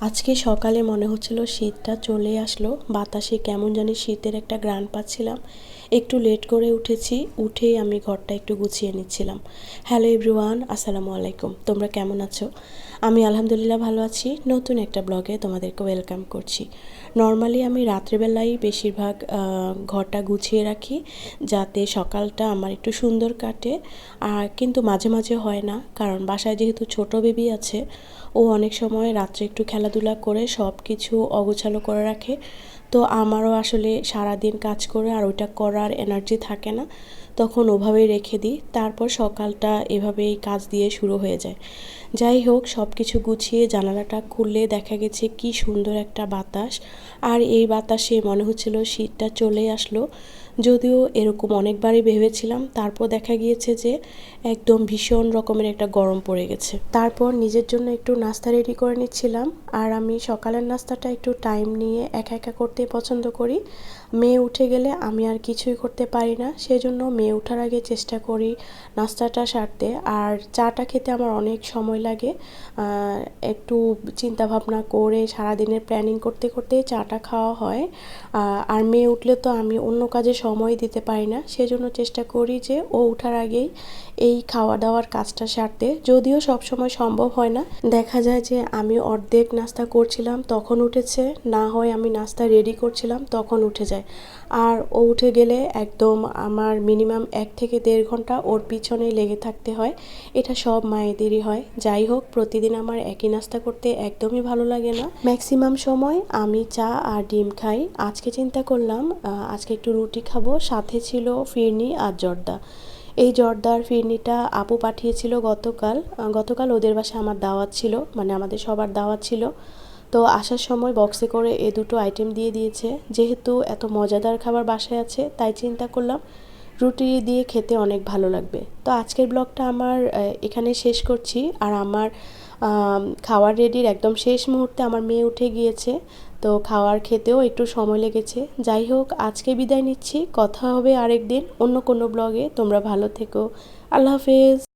আজকে সকালে মনে হচ্ছিল শীতটা চলে আসলো, বাতাসে কেমন জানি শীতের একটা ঘ্রাণ পাচ্ছিলাম। একটু লেট করে উঠেছি, উঠেই আমি ঘরটা একটু গুছিয়ে নিচ্ছিলাম। হ্যালো এভরিওয়ান, আসসালামু আলাইকুম। তোমরা কেমন আছো? আমি আলহামদুলিল্লাহ ভালো আছি। নতুন একটা ব্লগে তোমাদেরকে ওয়েলকাম করছি। নর্মালি আমি রাত্রেবেলাই বেশিরভাগ ঘরটা গুছিয়ে রাখি, যাতে সকালটা আমার একটু সুন্দর কাটে। আর কিন্তু মাঝে মাঝে হয় না, কারণ বাসায় যেহেতু ছোট বেবি আছে, ও অনেক সময় রাত্রে একটু খেলাধুলা করে সব কিছু অগোছালো করে রাখে। তো আমারও আসলে সারাদিন কাজ করে আর ওইটা করার এনার্জি থাকে না, তখন ওভাবেই রেখে দিই। তারপর সকালটা এভাবেই কাজ দিয়ে শুরু হয়ে যায়। যাই হোক, সব কিছু গুছিয়ে জানালাটা খুললে দেখা গেছে কি সুন্দর একটা বাতাস। আর এই বাতাসে মনে হচ্ছিল শীতটা চলে আসলো। যদিও এরকম অনেকবারই ভেবেছিলাম, তারপর দেখা গিয়েছে যে একদম ভীষণ রকমের একটা গরম পড়ে গেছে। তারপর নিজের জন্য একটু নাস্তা রেডি করে নিচ্ছিলাম। আর আমি সকালের নাস্তাটা একটু টাইম নিয়ে একা একা করতে পছন্দ করি। মেয়ে উঠে গেলে আমি আর কিছুই করতে পারি না, সেজন্য মেয়ে ওঠার আগে চেষ্টা করি নাস্তাটা সারতে। আর চাটা খেতে আমার অনেক সময় লাগে, একটু চিন্তা ভাবনা করে সারাদিনের প্ল্যানিং করতে করতে চাটা খাওয়া হয়। আর মেয়ে উঠলে তো আমি অন্য কাজে সময় দিতে পারি না, সেজন্য চেষ্টা করি যে ও ওঠার আগেই এই খাওয়া দাওয়ার কাজটা সারতে। যদিও সব সময় সম্ভব হয় না, দেখা যায় যে আমি অর্ধেক নাস্তা করছিলাম তখন উঠেছে, না হয় আমি নাস্তা রেডি করছিলাম তখন উঠে যায়। আর ও উঠে গেলে একদম আমার মিনিমাম 1 থেকে 1.5 ঘন্টা ওর পিছনেই লেগে থাকতে হয়। এটা সব মায়েদেরই হয়। যাই হোক, প্রতিদিন আমার একই নাস্তা করতে একদমই ভালো লাগে না। ম্যাক্সিমাম সময় আমি চা আর ডিম খাই। আজকে চিন্তা করলাম আজকে একটু রুটি খাবো, সাথে ছিল ফিরনি আর জর্দা। এই জর্দার ফিরনিটা আপু পাঠিয়েছিল গতকাল ওদের বাসায় আমার দাওয়াত ছিল, মানে আমাদের সবার দাওয়াত ছিল। তো আসার সময় বক্সে করে এ দুটো আইটেম দিয়ে দিয়েছে। যেহেতু এত মজাদার খাবার বাসায় আছে, তাই চিন্তা করলাম রুটি দিয়ে খেতে অনেক ভালো লাগবে। তো আজকের ব্লগটা আমার এখানে শেষ করছি। আর আমার খাওয়ার রেডির একদম শেষ মুহূর্তে আমার মেয়ে উঠে গিয়েছে, তো খাওয়ার খেতেও একটু সময় লেগেছে। যাই হোক, আজকে বিদায় নিচ্ছি। কথা হবে আরেকদিন অন্য কোনো ব্লগে। তোমরা ভালো থেকো। আল্লাহ হাফেজ।